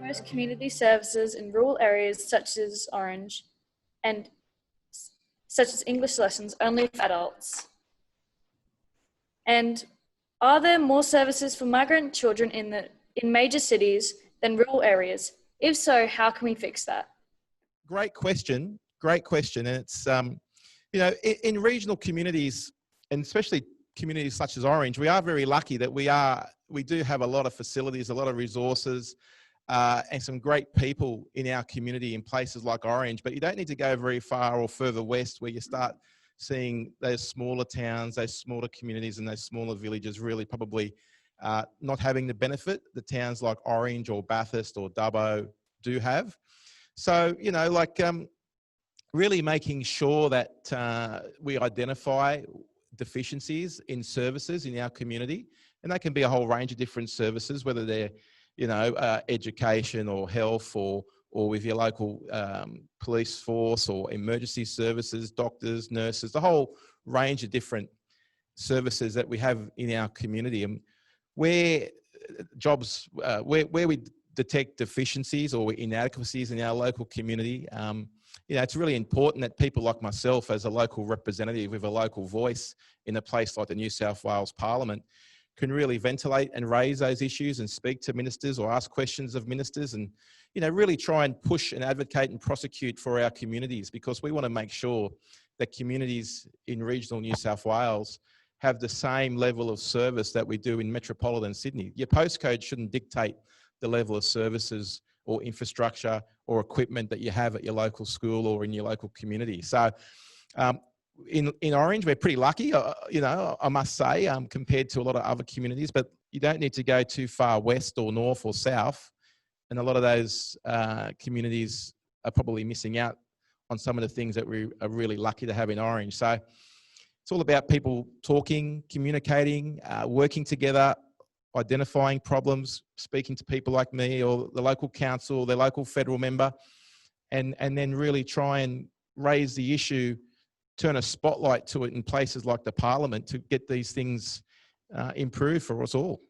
Most community services in rural areas such as Orange and such as English lessons only for adults? And are there more services for migrant children in major cities than rural areas? If so, how can we fix that? Great question. Great question. And it's, you know, in regional communities, and especially communities such as Orange, we are very lucky that we do have a lot of facilities, a lot of resources, and some great people in our community in places like Orange. But you don't need to go very far or further west where you start seeing those smaller towns, those smaller communities and those smaller villages really probably not having the benefit that towns like Orange or Bathurst or Dubbo do have. So, you know, like really making sure that we identify deficiencies in services in our community. And that can be a whole range of different services, whether they're, you know, education or health or with your local police force or emergency services, doctors, nurses, the whole range of different services that we have in our community. And where we detect deficiencies or inadequacies in our local community, you know, it's really important that people like myself as a local representative with a local voice in a place like the New South Wales Parliament can really ventilate and raise those issues and speak to ministers or ask questions of ministers and, you know, really try and push and advocate and prosecute for our communities, because we want to make sure that communities in regional New South Wales have the same level of service that we do in metropolitan Sydney. Your postcode shouldn't dictate the level of services or infrastructure or equipment that you have at your local school or in your local community. So in Orange, we're pretty lucky, you know, I must say, compared to a lot of other communities, but you don't need to go too far west or north or south. And a lot of those communities are probably missing out on some of the things that we are really lucky to have in Orange. So it's all about people talking, communicating, working together, identifying problems, speaking to people like me or the local council, the local federal member, and then really try and raise the issue, turn a spotlight to it in places like the Parliament to get these things improved for us all.